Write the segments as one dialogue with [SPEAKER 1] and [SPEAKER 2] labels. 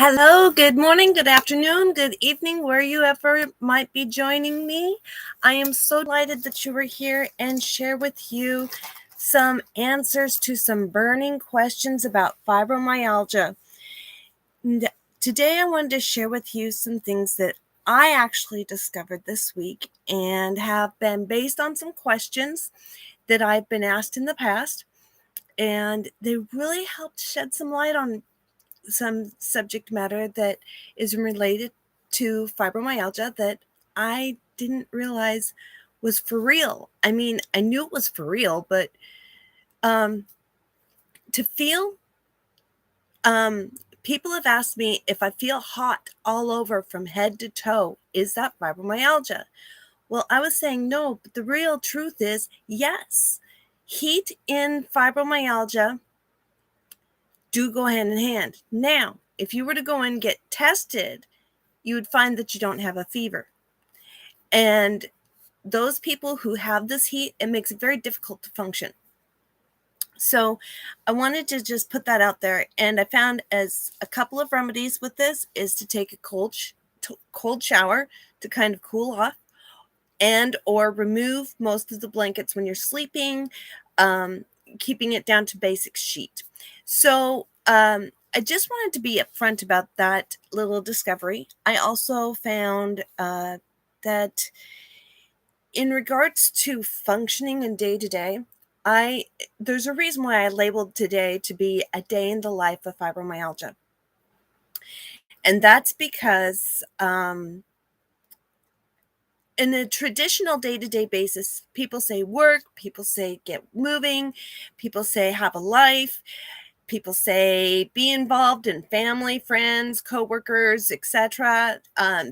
[SPEAKER 1] Hello, good morning, good afternoon, good evening, where you ever might be joining me. I am so delighted that you were here and share with you some answers to some burning questions about fibromyalgia. Today I wanted to share with you some things that I actually discovered this week and have been based on some questions that I've been asked in the past, and they really helped shed some light on some subject matter that is related to fibromyalgia that I didn't realize was for real. I mean, I knew it was for real, but to feel, people have asked me if I feel hot all over from head to toe, is that fibromyalgia? Well, I was saying no, but the real truth is yes. Heat and fibromyalgia do go hand in hand. Now, if you were to go and get tested, you would find that you don't have a fever. And those people who have this heat, it makes it very difficult to function. So I wanted to just put that out there. And I found as a couple of remedies with this is to take a cold shower to kind of cool off, and or remove most of the blankets when you're sleeping, keeping it down to basic sheet. So I just wanted to be upfront about that little discovery. I also found that in regards to functioning in day to day, there's a reason why I labeled today to be a day in the life of fibromyalgia. And that's because in a traditional day-to-day basis, people say work, people say get moving, people say have a life, people say be involved in family, friends, coworkers, etc.,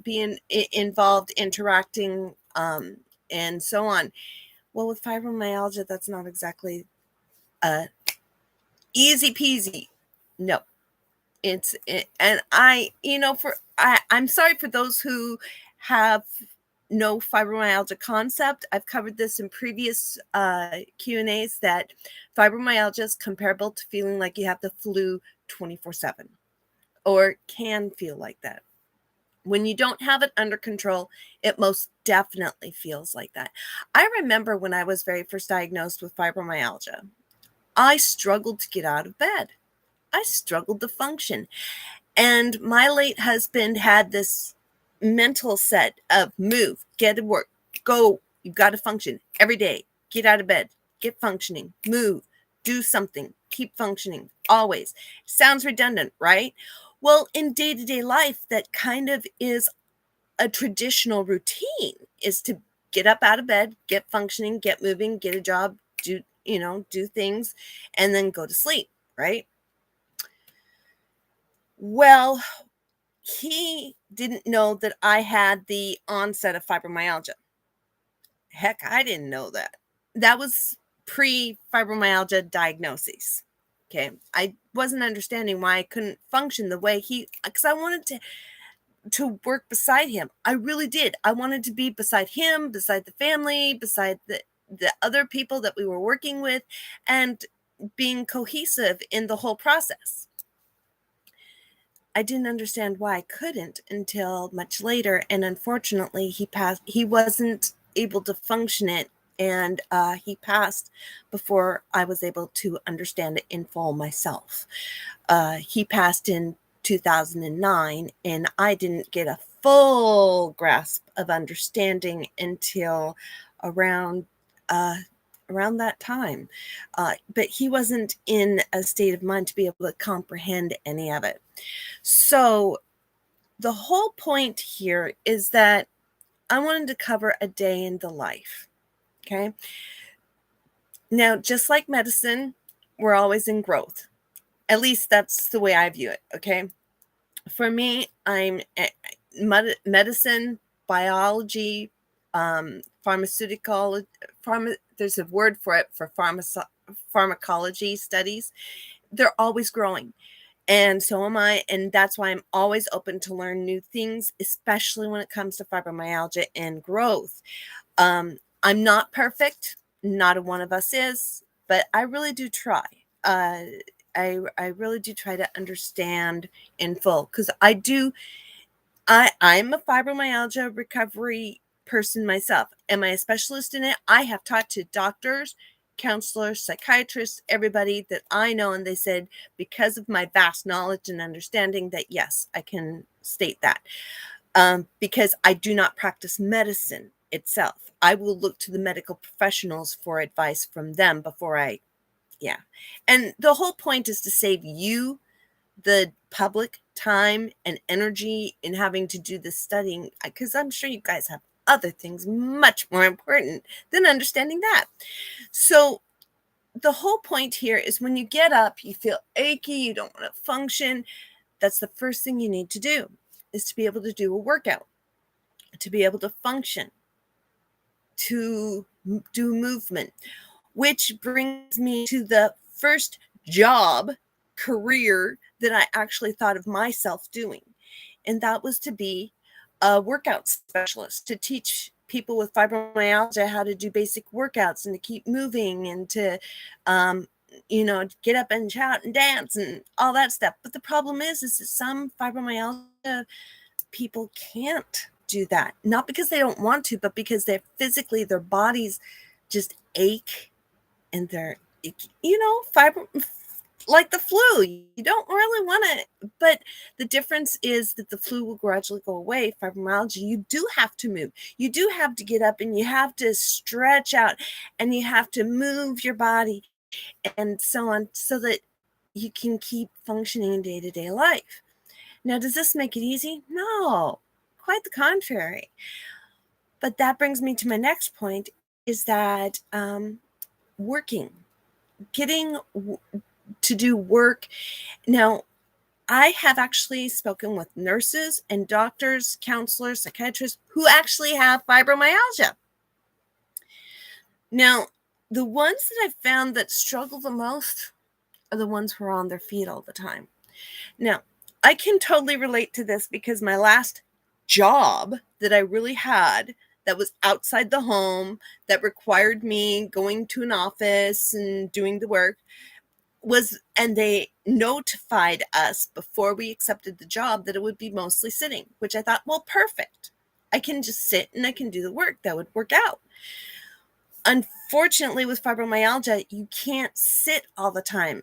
[SPEAKER 1] being involved, interacting, and so on. Well, with fibromyalgia, that's not exactly easy peasy. No, and I'm sorry for those who have no fibromyalgia concept. I've covered this in previous Q&As that fibromyalgia is comparable to feeling like you have the flu 24/7, or can feel like that. When you don't have it under control, it most definitely feels like that. I remember when I was very first diagnosed with fibromyalgia, I struggled to get out of bed. I struggled to function. And my late husband had this mental set of move, get to work, go, you've got to function every day, get out of bed, get functioning, move, do something, keep functioning, always. Sounds redundant, right? Well, in day-to-day life, that kind of is a traditional routine, is to get up out of bed, get functioning, get moving, get a job, do things, and then go to sleep, right? Well, he didn't know that I had the onset of fibromyalgia. Heck, I didn't know that. That was pre-fibromyalgia diagnosis. Okay. I wasn't understanding why I couldn't function the way because I wanted to work beside him. I really did. I wanted to be beside him, beside the family, beside the other people that we were working with, and being cohesive in the whole process. I didn't understand why I couldn't until much later, and unfortunately he wasn't able to function it, and he passed before I was able to understand it in full myself. He passed in 2009, and I didn't get a full grasp of understanding until around that time. But he wasn't in a state of mind to be able to comprehend any of it. So the whole point here is that I wanted to cover a day in the life. Okay. Now, just like medicine, we're always in growth. At least that's the way I view it. Okay. For me, I'm medicine, biology, pharmaceutical, there's a word for it, for pharmacology studies. They're always growing. And so am I. And that's why I'm always open to learn new things, especially when it comes to fibromyalgia and growth. I'm not perfect. Not a one of us is, but I really do try. I really do try to understand in full, because I'm a fibromyalgia recovery person myself. Am I a specialist in it? I have talked to doctors, counselors, psychiatrists, everybody that I know, and they said, because of my vast knowledge and understanding, that yes, I can state that. Because I do not practice medicine itself. I will look to the medical professionals for advice from them before yeah. And the whole point is to save you, the public, time and energy in having to do this studying, because I'm sure you guys have other things much more important than understanding that. So the whole point here is, when you get up, you feel achy, you don't want to function, that's the first thing you need to do, is to be able to do a workout, to be able to function, to do movement, which brings me to the first job career that I actually thought of myself doing. And that was to be a workout specialist, to teach people with fibromyalgia how to do basic workouts and to keep moving and to, get up and shout and dance and all that stuff. But the problem is that some fibromyalgia people can't do that, not because they don't want to, but because they're physically, their bodies just ache, and they're, fibro, like the flu. You don't really want to, but the difference is that the flu will gradually go away. Fibromyalgia, you do have to move. You do have to get up and you have to stretch out and you have to move your body and so on, so that you can keep functioning in day-to-day life. Now, does this make it easy? No, quite the contrary. But that brings me to my next point, is that working, getting to do work. Now, I have actually spoken with nurses and doctors, counselors, psychiatrists who actually have fibromyalgia. Now, the ones that I've found that struggle the most are the ones who are on their feet all the time. Now, I can totally relate to this, because my last job that I really had, that was outside the home, that required me going to an office and doing the work, and they notified us before we accepted the job that it would be mostly sitting, which I thought, well, perfect. I can just sit and I can do the work. That would work out. Unfortunately, with fibromyalgia, you can't sit all the time.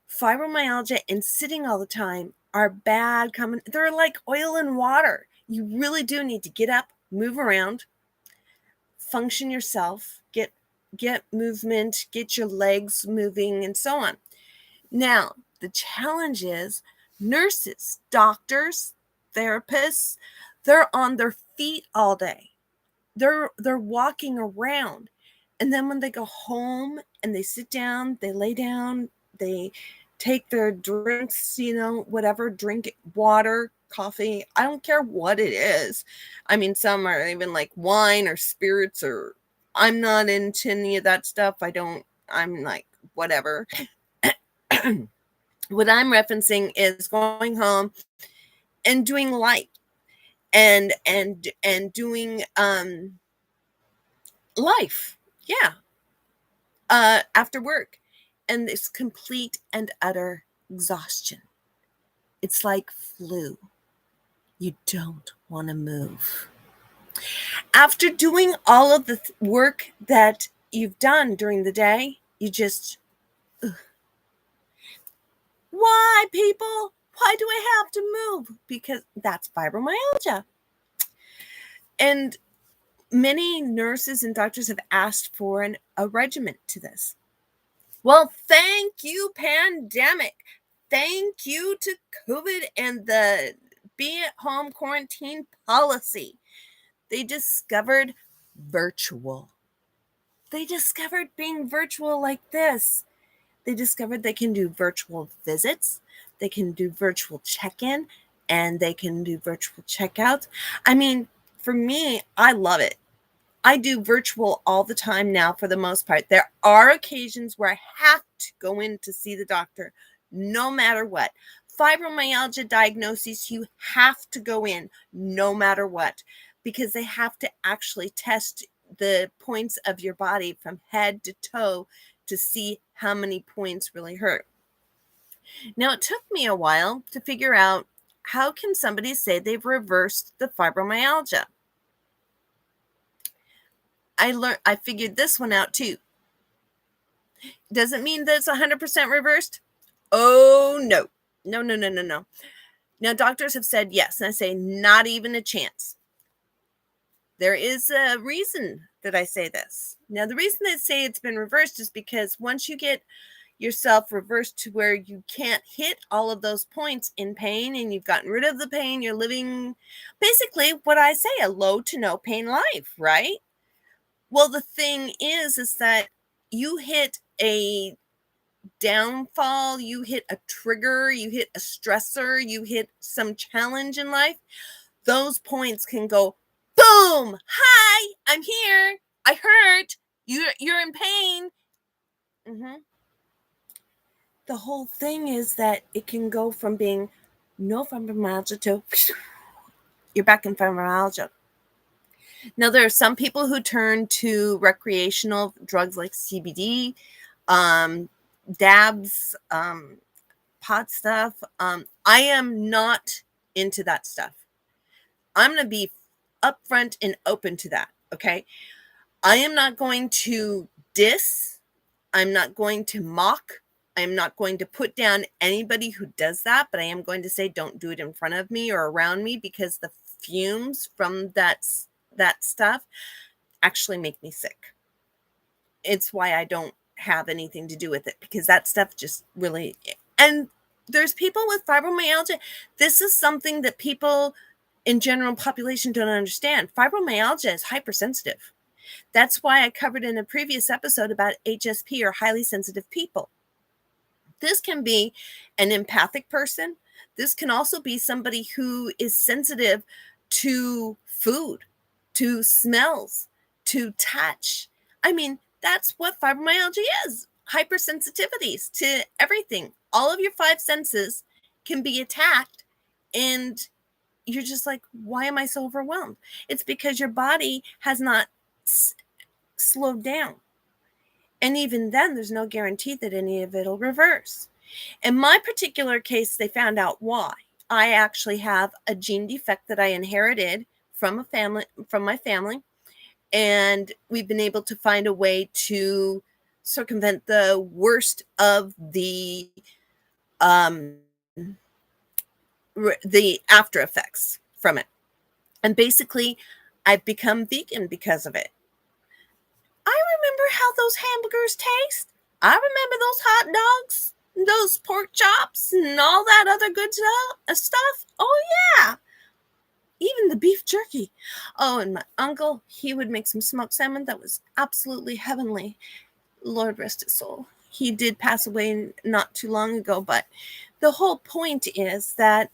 [SPEAKER 1] Fibromyalgia and sitting all the time are bad. They're like oil and water. You really do need to get up, move around, function yourself, get movement, get your legs moving, and so on. Now, the challenge is nurses, doctors, therapists, they're on their feet all day. They're walking around. And then when they go home and they sit down, they lay down, they take their drinks, whatever, drink water, coffee, I don't care what it is. I mean, some are even like wine or spirits, or I'm not into any of that stuff. I'm like, whatever. What I'm referencing is going home and doing light and doing life. Yeah. After work, and this complete and utter exhaustion. It's like flu. You don't want to move. After doing all of the work that you've done during the day, you just, why, people? Why do I have to move? Because that's fibromyalgia. And many nurses and doctors have asked for a regimen to this. Well, thank you, pandemic. Thank you to COVID and the be at home quarantine policy. They discovered virtual. They discovered being virtual like this. They discovered they can do virtual visits, they can do virtual check-in, and they can do virtual checkouts. I mean, for me, I love it. I do virtual all the time now for the most part. There are occasions where I have to go in to see the doctor, no matter what. Fibromyalgia diagnoses, you have to go in no matter what, because they have to actually test the points of your body from head to toe to see how many points really hurt. Now, it took me a while to figure out, how can somebody say they've reversed the fibromyalgia? I figured this one out too. Doesn't mean that it's 100% reversed. Oh, no. No, no, no, no, no. Now, doctors have said yes, and I say not even a chance. There is a reason that I say this. Now, the reason I say it's been reversed is because once you get yourself reversed to where you can't hit all of those points in pain and you've gotten rid of the pain, you're living basically what I say, a low to no pain life, right? Well, the thing is that you hit a downfall, you hit a trigger, you hit a stressor, you hit some challenge in life, those points can go boom. Hi, I'm here. I hurt. You're in pain. The whole thing is that it can go from being no fibromyalgia to you're back in fibromyalgia. Now, there are some people who turn to recreational drugs like CBD, dabs, pot stuff. I am not into that stuff. I'm going to be upfront and open to that. Okay. I am not going to diss. I'm not going to mock. I'm not going to put down anybody who does that, but I am going to say, don't do it in front of me or around me, because the fumes from that stuff actually make me sick. It's why I don't have anything to do with it, because that stuff just really, and there's people with fibromyalgia. This is something that people in general population don't understand. Fibromyalgia is hypersensitive. That's why I covered in a previous episode about HSP, or highly sensitive people. This can be an empathic person. This can also be somebody who is sensitive to food, to smells, to touch. I mean, that's what fibromyalgia is. Hypersensitivities to everything. All of your five senses can be attacked, and you're just like, why am I so overwhelmed? It's because your body has not slowed down. And even then, there's no guarantee that any of it will reverse. In my particular case, they found out why. I actually have a gene defect that I inherited from my family, and we've been able to find a way to circumvent the worst of the after effects from it. And basically, I've become vegan because of it. I remember how those hamburgers taste. I remember those hot dogs, those pork chops, and all that other good stuff. Oh, yeah. Even the beef jerky. Oh, and my uncle, he would make some smoked salmon that was absolutely heavenly. Lord rest his soul. He did pass away not too long ago, but the whole point is that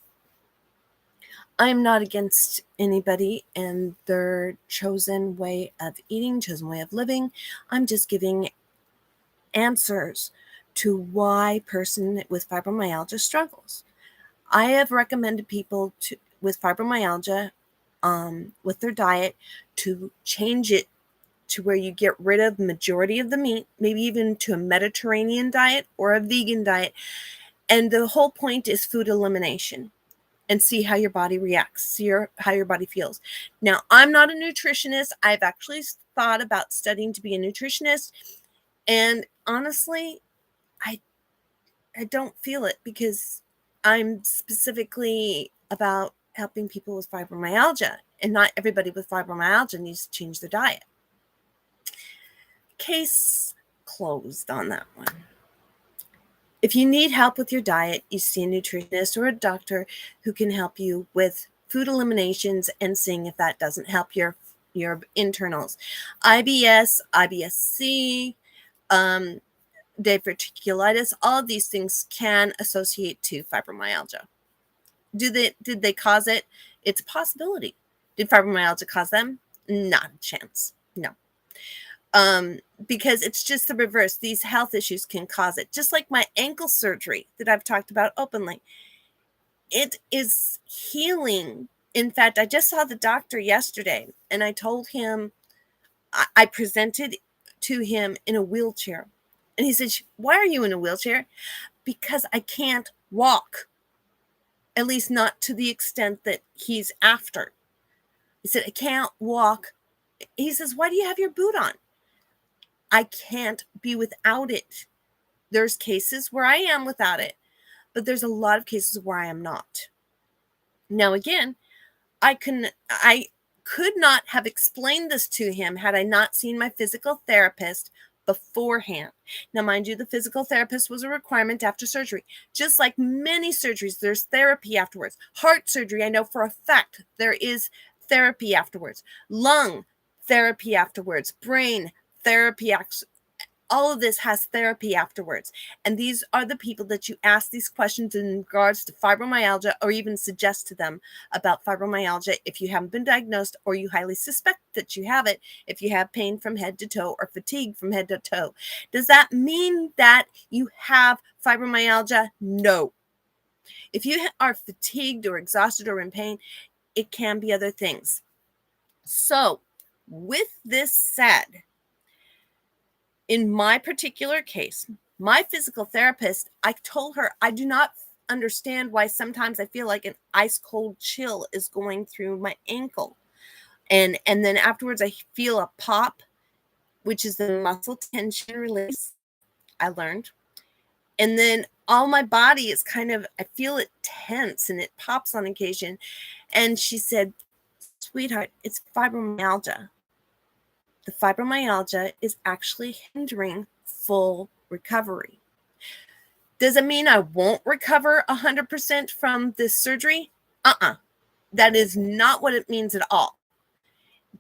[SPEAKER 1] I'm not against anybody and their chosen way of eating, chosen way of living. I'm just giving answers to why a person with fibromyalgia struggles. I have recommended people with fibromyalgia, with their diet, to change it to where you get rid of majority of the meat, maybe even to a Mediterranean diet or a vegan diet. And the whole point is food elimination, and see how your body reacts, see how your body feels. Now, I'm not a nutritionist. I've actually thought about studying to be a nutritionist. And honestly, I don't feel it, because I'm specifically about helping people with fibromyalgia, and not everybody with fibromyalgia needs to change their diet. Case closed on that one. If you need help with your diet, you see a nutritionist or a doctor who can help you with food eliminations and seeing if that doesn't help your internals. IBS, IBS-C, diverticulitis, all of these things can associate to fibromyalgia. Did they cause it? It's a possibility. Did fibromyalgia cause them? Not a chance. No. Because it's just the reverse. These health issues can cause it. Just like my ankle surgery that I've talked about openly. It is healing. In fact, I just saw the doctor yesterday, and I told him, I presented to him in a wheelchair. And he said, why are you in a wheelchair? because I can't walk, at least not to the extent that he's after. He said, I can't walk. He says, why do you have your boot on? I can't be without it. There's cases where I am without it, but there's a lot of cases where I am not. Now, again, I could not have explained this to him had I not seen my physical therapist beforehand. Now, mind you, the physical therapist was a requirement after surgery. Just like many surgeries, there's therapy afterwards. Heart surgery, I know for a fact there is therapy afterwards. Lung therapy afterwards. Brain therapy. All of this has therapy afterwards. And these are the people that you ask these questions in regards to fibromyalgia, or even suggest to them about fibromyalgia if you haven't been diagnosed or you highly suspect that you have it, if you have pain from head to toe or fatigue from head to toe. Does that mean that you have fibromyalgia? No. If you are fatigued or exhausted or in pain, it can be other things. So, with this said, in my particular case, my physical therapist, I told her I do not understand why sometimes I feel like an ice cold chill is going through my ankle. And then afterwards I feel a pop, which is the muscle tension release, I learned. And then all my body is kind of, I feel it tense and it pops on occasion. And she said, sweetheart, it's fibromyalgia. The fibromyalgia is actually hindering full recovery. Does it mean I won't recover 100% from this surgery? That is not what it means at all.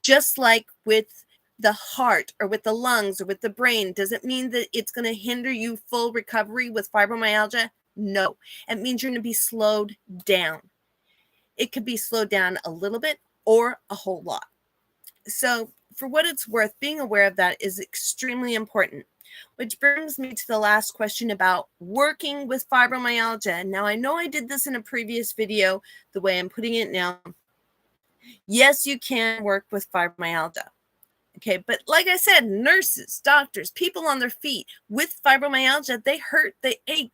[SPEAKER 1] Just like with the heart or with the lungs or with the brain, does it mean that it's going to hinder you full recovery with fibromyalgia? No. It means you're going to be slowed down. It could be slowed down a little bit or a whole lot. So, for what it's worth, being aware of that is extremely important. Which brings me to the last question about working with fibromyalgia. Now, I know I did this in a previous video, the way I'm putting it now. Yes, you can work with fibromyalgia. Okay, but like I said, nurses, doctors, people on their feet with fibromyalgia, they hurt, they ache,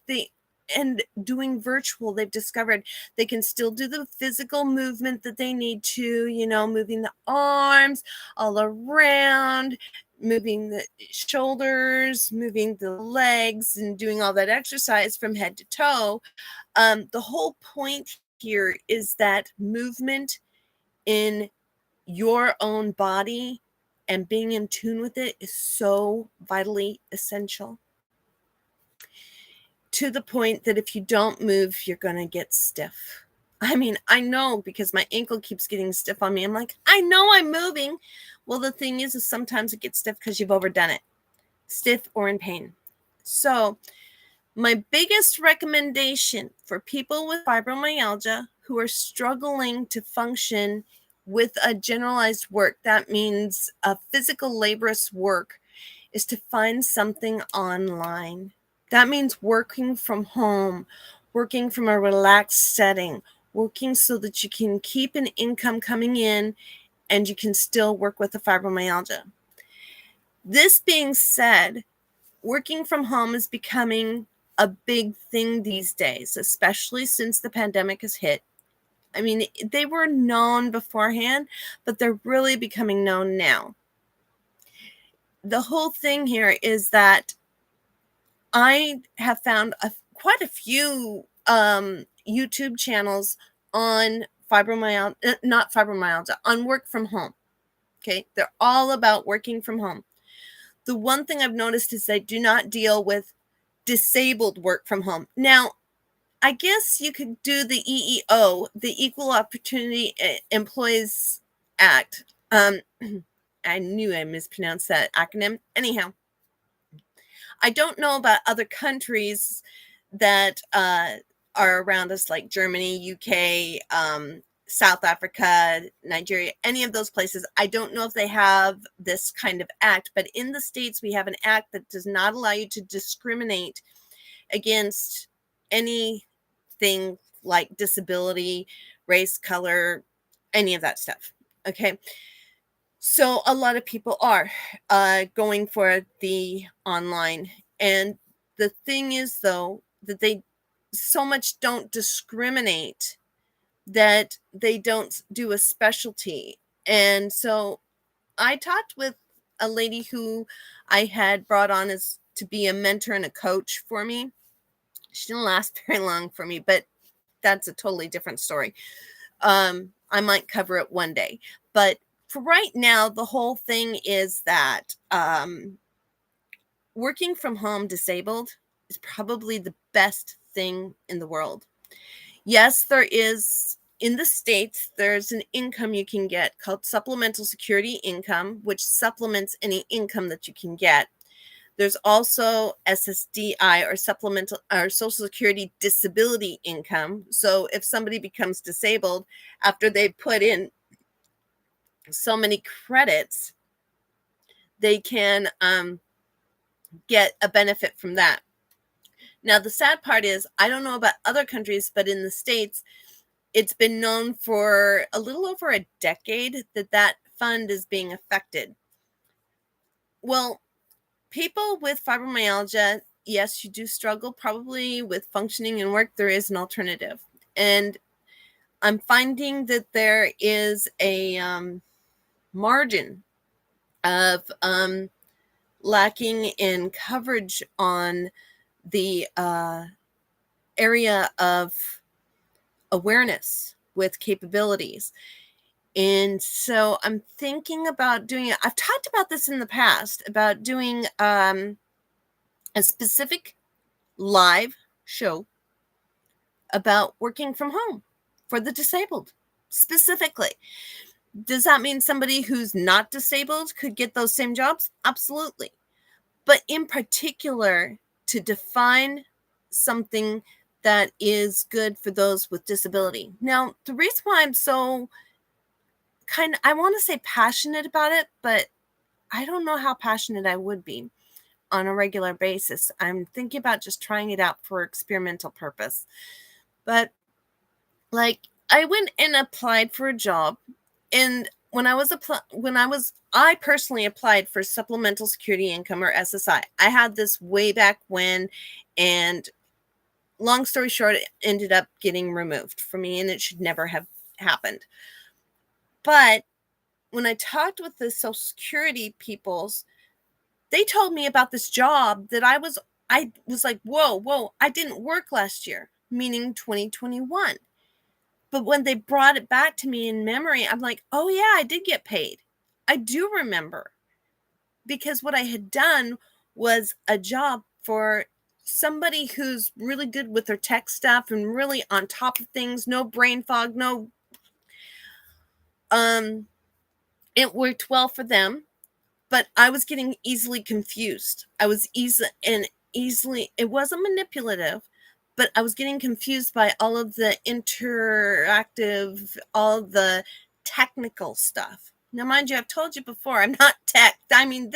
[SPEAKER 1] and doing virtual, they've discovered they can still do the physical movement that they need to, moving the arms all around, moving the shoulders, moving the legs, and doing all that exercise from head to toe. The whole point here is that movement in your own body and being in tune with it is so vitally essential, to the point that if you don't move, you're going to get stiff. I mean, I know, because my ankle keeps getting stiff on me. I'm like, I know I'm moving. Well, the thing is sometimes it gets stiff because you've overdone it, stiff or in pain. So my biggest recommendation for people with fibromyalgia who are struggling to function with a generalized work, that means a physical laborious work, is to find something online. That means working from home, working from a relaxed setting, working so that you can keep an income coming in and you can still work with the fibromyalgia. This being said, working from home is becoming a big thing these days, especially since the pandemic has hit. I mean, they were known beforehand, but they're really becoming known now. The whole thing here is that I have found quite a few YouTube channels on on work from home. Okay, they're all about working from home. The one thing I've noticed is they do not deal with disabled work from home. Now, I guess you could do the EEO, the Equal Opportunity Employees Act. I knew I mispronounced that acronym. Anyhow, I don't know about other countries that are around us, like Germany, UK, South Africa, Nigeria, any of those places. I don't know if they have this kind of act, but in the States, we have an act that does not allow you to discriminate against anything like disability, race, color, any of that stuff. Okay. So a lot of people are going for the online. And the thing is, though, that they so much don't discriminate that they don't do a specialty. And so I talked with a lady who I had brought on as to be a mentor and a coach for me. She didn't last very long for me, but that's a totally different story. I might cover it one day. But for right now, the whole thing is that working from home disabled is probably the best thing in the world. Yes, there is, in the States, there's an income you can get called supplemental security income, which supplements any income that you can get. There's also SSDI, or supplemental or Social Security disability income. So if somebody becomes disabled after they've put in so many credits, they can get a benefit from that. Now, the sad part is, I don't know about other countries, but in the States, it's been known for a little over a decade that that fund is being affected. Well, people with fibromyalgia, yes, you do struggle probably with functioning in work. There is an alternative. And I'm finding that there is a margin of lacking in coverage on the area of awareness with capabilities. And so I'm thinking about doing it. I've talked about this in the past, about doing a specific live show about working from home for the disabled specifically. Does that mean somebody who's not disabled could get those same jobs? Absolutely. But in particular, to define something that is good for those with disability. Now, the reason why I'm so I want to say passionate about it, but I don't know how passionate I would be on a regular basis. I'm thinking about just trying it out for experimental purpose. But like, I went and applied for a job, and when I personally applied for supplemental security income, or SSI. I had this way back when, and long story short, it ended up getting removed from me, and it should never have happened. But when I talked with the Social Security peoples, they told me about this job that I was like, whoa, I didn't work last year, meaning 2021. But when they brought it back to me in memory, I'm like, oh yeah, I did get paid. I do remember, because what I had done was a job for somebody who's really good with their tech stuff and really on top of things, no brain fog, no, it worked well for them, but I was getting easily confused. I was easily, it wasn't manipulative, but I was getting confused by all of the interactive, all the technical stuff. Now, mind you, I've told you before, I'm not tech. I mean,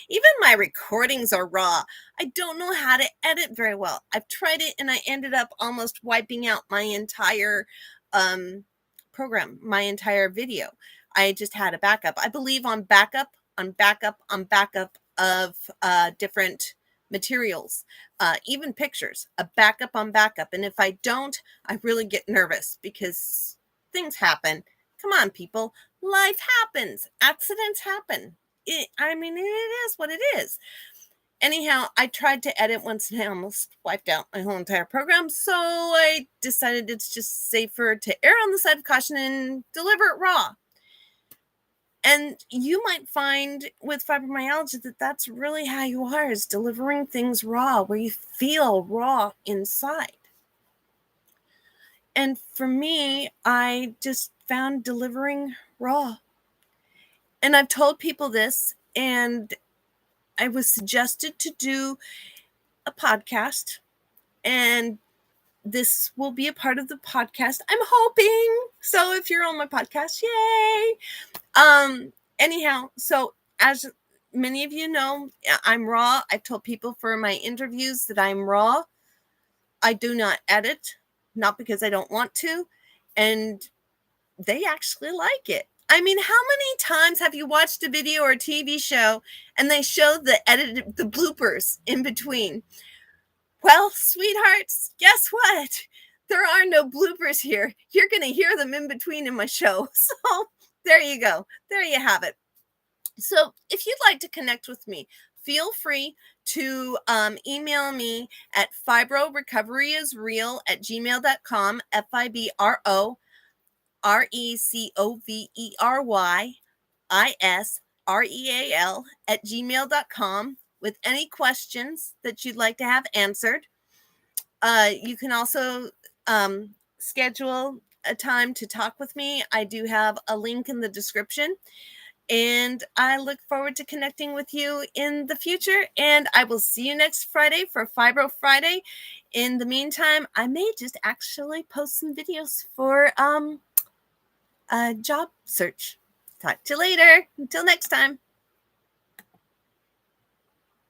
[SPEAKER 1] even my recordings are raw. I don't know how to edit very well. I've tried it, and I ended up almost wiping out my entire program, my entire video. I just had a backup. I believe on backup of different materials, even pictures, a backup on backup. And if I don't, I really get nervous, because things happen. Come on, people. Life happens. Accidents happen. It is what it is. Anyhow, I tried to edit once, and I almost wiped out my whole entire program. So I decided it's just safer to err on the side of caution and deliver it raw. And you might find with fibromyalgia that that's really how you are, is delivering things raw, where you feel raw inside. And for me, I just found delivering raw. And I've told people this, and I was suggested to do a podcast, and this will be a part of the podcast, I'm hoping. So if you're on my podcast, yay. Anyhow, so as many of you know, I'm raw. I've told people for my interviews that I'm raw. I do not edit, not because I don't want to, and they actually like it. I mean, how many times have you watched a video or a TV show and they show the bloopers in between? Well, sweethearts, guess what? There are no bloopers here. You're going to hear them in between in my show. So there you go. There you have it. So if you'd like to connect with me, feel free to email me at fibrorecoveryisreal@gmail.com, FibroRecoveryisreal@gmail.com with any questions that you'd like to have answered. You can also schedule a time to talk with me. I do have a link in the description. And I look forward to connecting with you in the future. And I will see you next Friday for Fibro Friday. In the meantime, I may just actually post some videos for a job search. Talk to you later. Until next time.